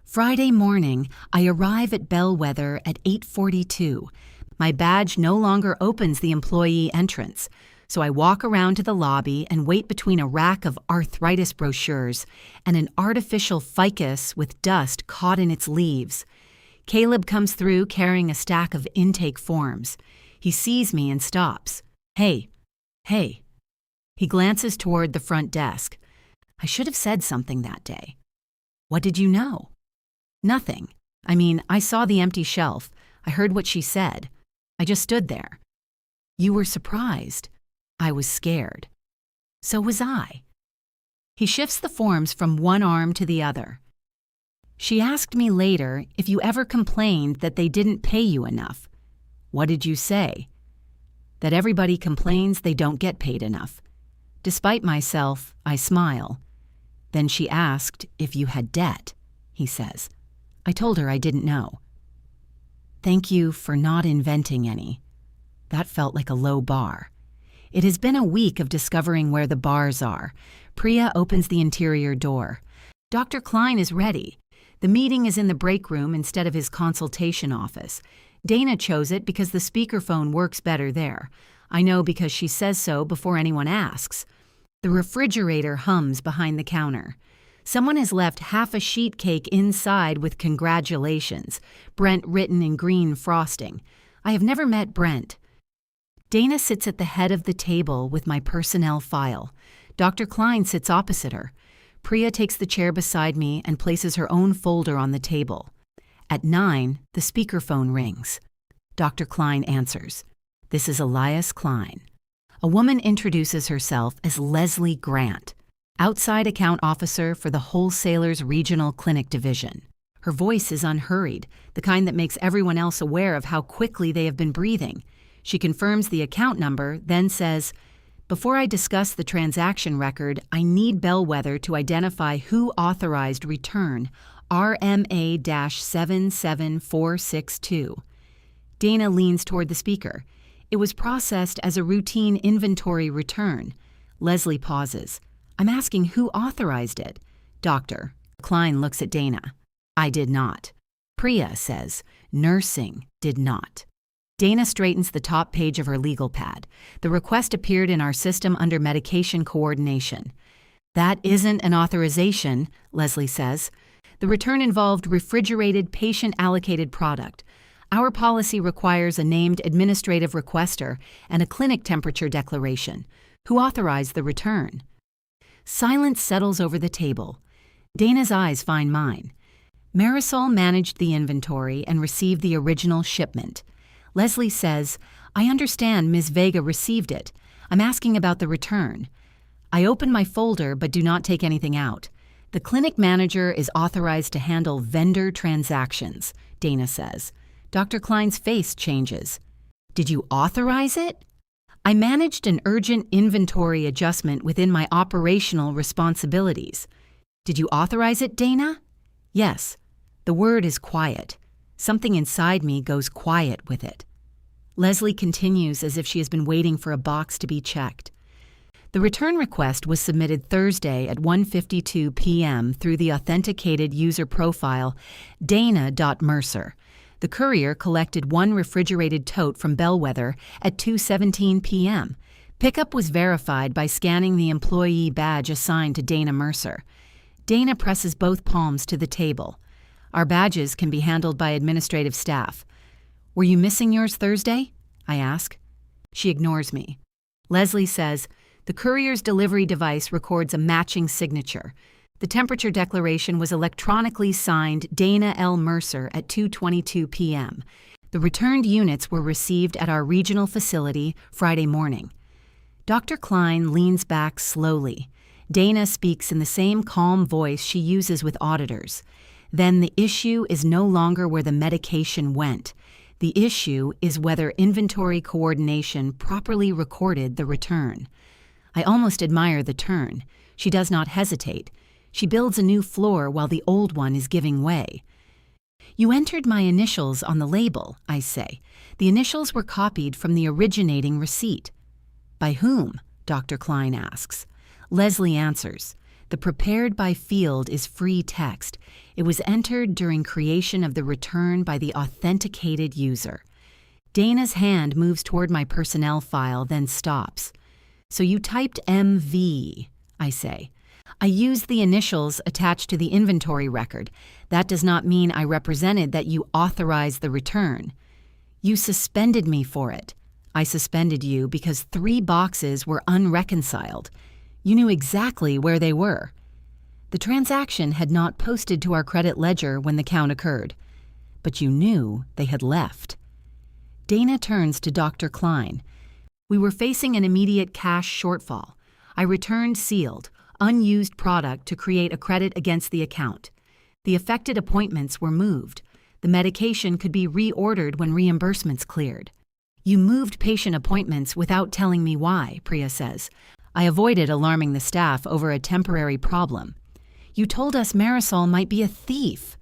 Friday morning, I arrive at Bellwether at 8:42. My badge no longer opens the employee entrance, so I walk around to the lobby and wait between a rack of arthritis brochures and an artificial ficus with dust caught in its leaves. Caleb comes through carrying a stack of intake forms. He sees me and stops. Hey. He glances toward the front desk. I should have said something that day. "What did you know?" "Nothing. I saw the empty shelf. I heard what she said. I just stood there." "You were surprised." "I was scared." "So was I." He shifts the forms from one arm to the other. "She asked me later if you ever complained that they didn't pay you enough." "What did you say?" "That everybody complains they don't get paid enough." Despite myself, I smile. "Then she asked if you had debt," he says. I told her I didn't know. "Thank you for not inventing any." That felt like a low bar. It has been a week of discovering where the bars are. Priya opens the interior door. "Dr. Klein is ready." The meeting is in the break room instead of his consultation office. Dana chose it because the speakerphone works better there. I know because she says so before anyone asks. The refrigerator hums behind the counter. Someone has left half a sheet cake inside with congratulations, Brent written in green frosting. I have never met Brent. Dana sits at the head of the table with my personnel file. Dr. Klein sits opposite her. Priya takes the chair beside me and places her own folder on the table. At 9, the speakerphone rings. Dr. Klein answers. This is Elias Klein. A woman introduces herself as Leslie Grant, outside account officer for the Wholesalers Regional Clinic Division. Her voice is unhurried, the kind that makes everyone else aware of how quickly they have been breathing. She confirms the account number, then says, "Before I discuss the transaction record, I need Bellwether to identify who authorized return RMA-77462. Dana leans toward the speaker. "It was processed as a routine inventory return." Leslie pauses. "I'm asking who authorized it." "Doctor." Klein looks at Dana. "I did not." Priya says, "Nursing did not." Dana straightens the top page of her legal pad. The request appeared in our system under medication coordination. "That isn't an authorization," Leslie says. "The return involved refrigerated patient-allocated product. Our policy requires a named administrative requester and a clinic temperature declaration. Who authorized the return?" Silence settles over the table. Dana's eyes find mine. Marisol managed the inventory and received the original shipment. Leslie says, "I understand Ms. Vega received it. I'm asking about the return." I open my folder but do not take anything out. "The clinic manager is authorized to handle vendor transactions," Dana says. Dr. Klein's face changes. "Did you authorize it?" "I managed an urgent inventory adjustment within my operational responsibilities." "Did you authorize it, Dana?" "Yes." The word is quiet. Something inside me goes quiet with it. Leslie continues as if she has been waiting for a box to be checked. The return request was submitted Thursday at 1:52 p.m. through the authenticated user profile dana.mercer. The courier collected one refrigerated tote from Bellwether at 2:17 p.m. Pickup was verified by scanning the employee badge assigned to Dana Mercer. Dana presses both palms to the table. "Our badges can be handled by administrative staff." "Were you missing yours Thursday?" I ask. She ignores me. Leslie says, the courier's delivery device records a matching signature. The temperature declaration was electronically signed Dana L. Mercer at 2:22 p.m. The returned units were received at our regional facility Friday morning. Dr. Klein leans back slowly. Dana speaks in the same calm voice she uses with auditors. Then the issue is no longer where the medication went. The issue is whether inventory coordination properly recorded the return. I almost admire the turn. She does not hesitate. She builds a new floor while the old one is giving way. You entered my initials on the label, I say. The initials were copied from the originating receipt. By whom? Dr. Klein asks. Leslie answers. The prepared by field is free text. It was entered during creation of the return by the authenticated user. Dana's hand moves toward my personnel file, then stops. So you typed MV, I say. I used the initials attached to the inventory record. That does not mean I represented that you authorized the return. You suspended me for it. I suspended you because 3 boxes were unreconciled. You knew exactly where they were. The transaction had not posted to our credit ledger when the count occurred, but you knew they had left. Dana turns to Dr. Klein. We were facing an immediate cash shortfall. I returned sealed, unused product to create a credit against the account. The affected appointments were moved. The medication could be reordered when reimbursements cleared. You moved patient appointments without telling me why, Priya says. I avoided alarming the staff over a temporary problem. You told us Marisol might be a thief.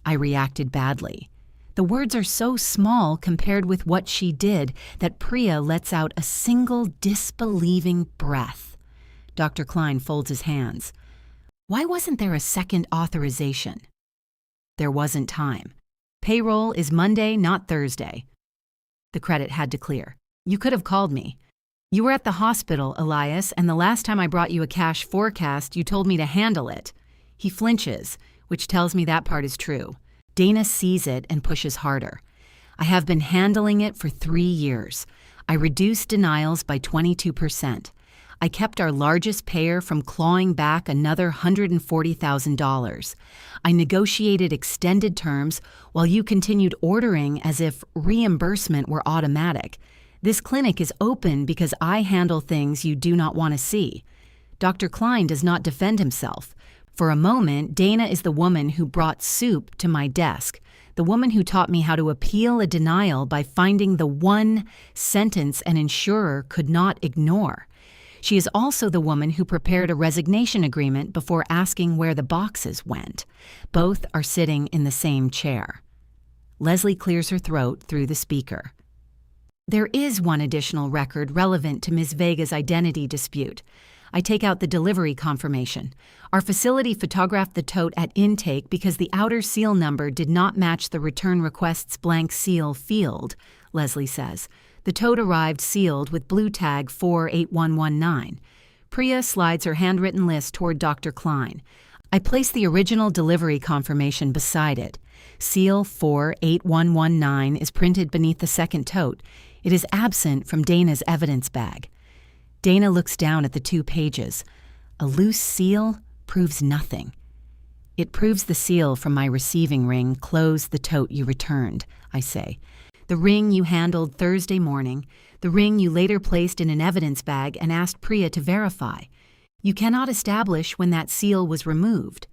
I reacted badly. The words are so small compared with what she did that Priya lets out a single disbelieving breath. Dr. Klein folds his hands. Why wasn't there a second authorization? There wasn't time. Payroll is Monday, not Thursday. The credit had to clear. You could have called me. You were at the hospital, Elias, and the last time I brought you a cash forecast, you told me to handle it. He flinches, which tells me that part is true. Dana sees it and pushes harder. I have been handling it for 3 years. I reduced denials by 22%. I kept our largest payer from clawing back another $140,000. I negotiated extended terms while you continued ordering as if reimbursement were automatic. This clinic is open because I handle things you do not want to see. Dr. Klein does not defend himself. For a moment, Dana is the woman who brought soup to my desk, the woman who taught me how to appeal a denial by finding the one sentence an insurer could not ignore. She is also the woman who prepared a resignation agreement before asking where the boxes went. Both are sitting in the same chair. Leslie clears her throat through the speaker. There is one additional record relevant to Ms. Vega's identity dispute. I take out the delivery confirmation. Our facility photographed the tote at intake because the outer seal number did not match the return request's blank seal field, Leslie says. The tote arrived sealed with blue tag 48119. Priya slides her handwritten list toward Dr. Klein. I place the original delivery confirmation beside it. Seal 48119 is printed beneath the second tote. It is absent from Dana's evidence bag. Dana looks down at the 2 pages. A loose seal proves nothing. It proves the seal from my receiving ring closed the tote you returned, I say. The ring you handled Thursday morning, the ring you later placed in an evidence bag and asked Priya to verify. You cannot establish when that seal was removed.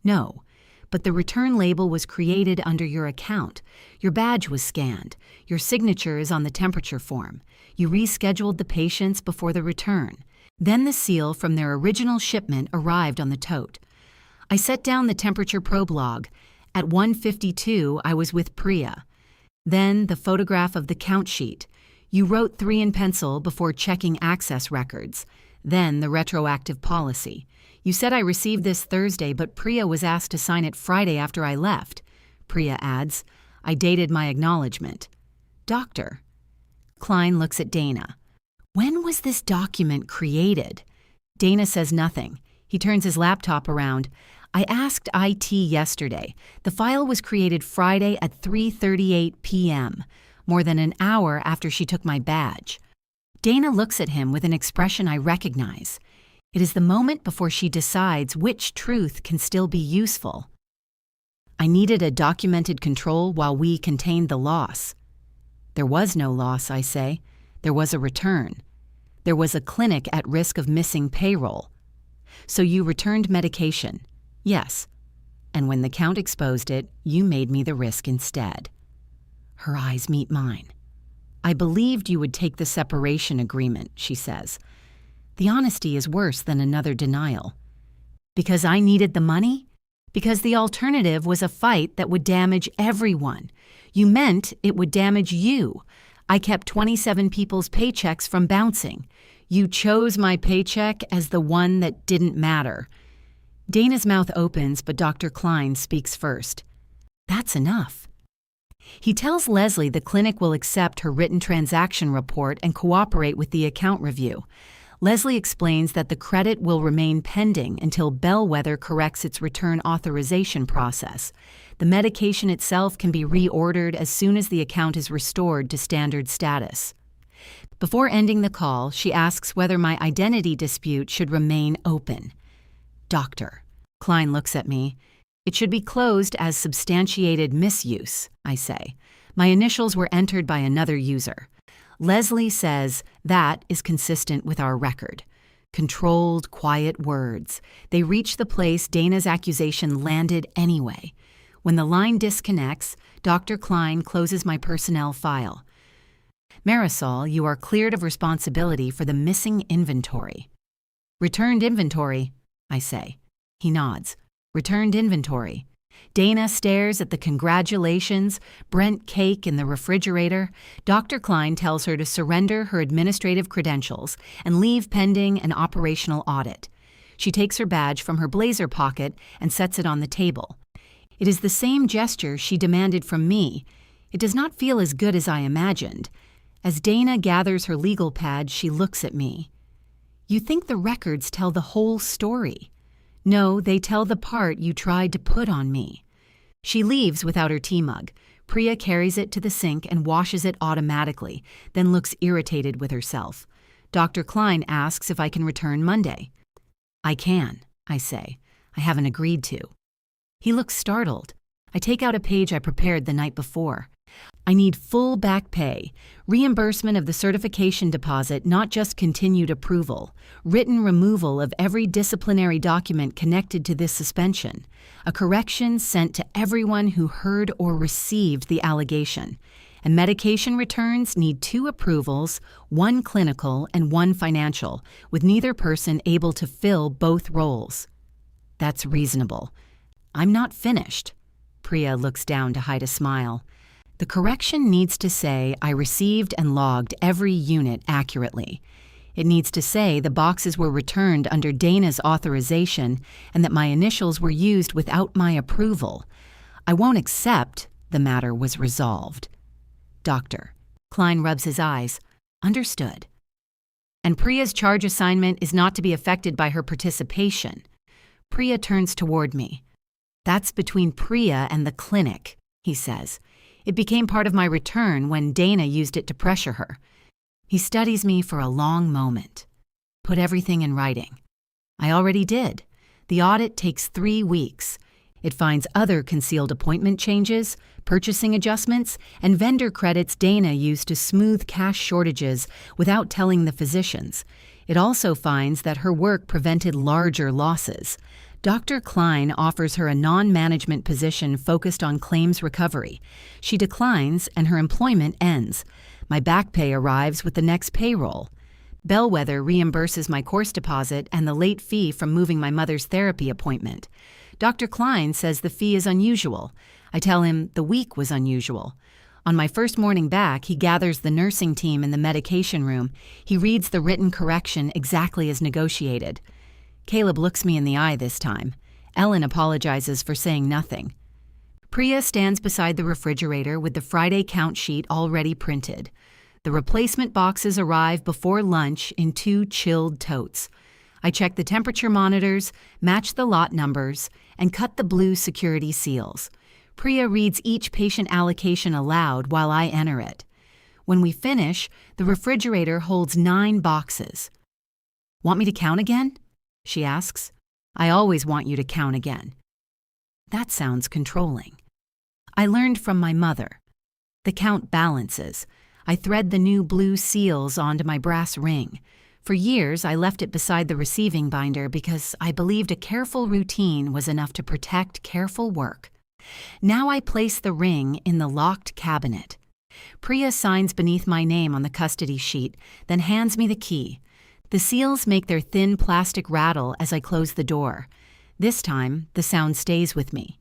No, but the return label was created under your account. Your badge was scanned. Your signature is on the temperature form. You rescheduled the patients before the return. Then the seal from their original shipment arrived on the tote. I set down the temperature probe log. At 1:52, I was with Priya. Then the photograph of the count sheet. You wrote 3 in pencil before checking access records. Then the retroactive policy. You said I received this Thursday, but Priya was asked to sign it Friday after I left. Priya adds, I dated my acknowledgement. Doctor. Klein looks at Dana. When was this document created? Dana says nothing. He turns his laptop around. I asked IT yesterday. The file was created Friday at 3:38 p.m., more than an hour after she took my badge. Dana looks at him with an expression I recognize. It is the moment before she decides which truth can still be useful. I needed a documented control while we contained the loss. There was no loss, I say. There was a return. There was a clinic at risk of missing payroll. So you returned medication. Yes. And when the count exposed it, you made me the risk instead. Her eyes meet mine. I believed you would take the separation agreement, she says. The honesty is worse than another denial. Because I needed the money? Because the alternative was a fight that would damage everyone. You meant it would damage you. I kept 27 people's paychecks from bouncing. You chose my paycheck as the one that didn't matter. Dana's mouth opens, but Dr. Klein speaks first. That's enough. He tells Leslie the clinic will accept her written transaction report and cooperate with the account review. Leslie explains that the credit will remain pending until Bellwether corrects its return authorization process. The medication itself can be reordered as soon as the account is restored to standard status. Before ending the call, she asks whether my identity dispute should remain open. Doctor. Klein looks at me. It should be closed as substantiated misuse, I say. My initials were entered by another user. Leslie says that is consistent with our record. Controlled, quiet words. They reach the place Dana's accusation landed anyway. When the line disconnects, Dr. Klein closes my personnel file. Marisol, you are cleared of responsibility for the missing inventory. Returned inventory, I say. He nods. Returned inventory. Dana stares at the congratulations, Brent cake in the refrigerator. Dr. Klein tells her to surrender her administrative credentials and leave pending an operational audit. She takes her badge from her blazer pocket and sets it on the table. It is the same gesture she demanded from me. It does not feel as good as I imagined. As Dana gathers her legal pad, she looks at me. You think the records tell the whole story. No, they tell the part you tried to put on me. She leaves without her tea mug. Priya carries it to the sink and washes it automatically, then looks irritated with herself. Dr. Klein asks if I can return Monday. I can, I say. I haven't agreed to. He looks startled. I take out a page I prepared the night before. I need full back pay, reimbursement of the certification deposit, not just continued approval, written removal of every disciplinary document connected to this suspension, a correction sent to everyone who heard or received the allegation, and medication returns need 2 approvals, 1 clinical and 1 financial, with neither person able to fill both roles. That's reasonable. I'm not finished. Priya looks down to hide a smile. The correction needs to say I received and logged every unit accurately. It needs to say the boxes were returned under Dana's authorization and that my initials were used without my approval. I won't accept the matter was resolved. Doctor. Klein rubs his eyes. Understood. And Priya's charge assignment is not to be affected by her participation. Priya turns toward me. That's between Priya and the clinic, he says. It became part of my return when Dana used it to pressure her. He studies me for a long moment. Put everything in writing. I already did. The audit takes 3 weeks. It finds other concealed appointment changes, purchasing adjustments, and vendor credits Dana used to smooth cash shortages without telling the physicians. It also finds that her work prevented larger losses. Dr. Klein offers her a non-management position focused on claims recovery. She declines and her employment ends. My back pay arrives with the next payroll. Bellwether reimburses my course deposit and the late fee from moving my mother's therapy appointment. Dr. Klein says the fee is unusual. I tell him the week was unusual. On my first morning back, he gathers the nursing team in the medication room. He reads the written correction exactly as negotiated. Caleb looks me in the eye this time. Ellen apologizes for saying nothing. Priya stands beside the refrigerator with the Friday count sheet already printed. The replacement boxes arrive before lunch in 2 chilled totes. I check the temperature monitors, match the lot numbers, and cut the blue security seals. Priya reads each patient allocation aloud while I enter it. When we finish, the refrigerator holds 9 boxes. "Want me to count again?" she asks. "I always want you to count again." That sounds controlling. I learned from my mother. The count balances. I thread the new blue seals onto my brass ring. For years, I left it beside the receiving binder because I believed a careful routine was enough to protect careful work. Now I place the ring in the locked cabinet. Priya signs beneath my name on the custody sheet, then hands me the key. The seals make their thin plastic rattle as I close the door. This time, the sound stays with me.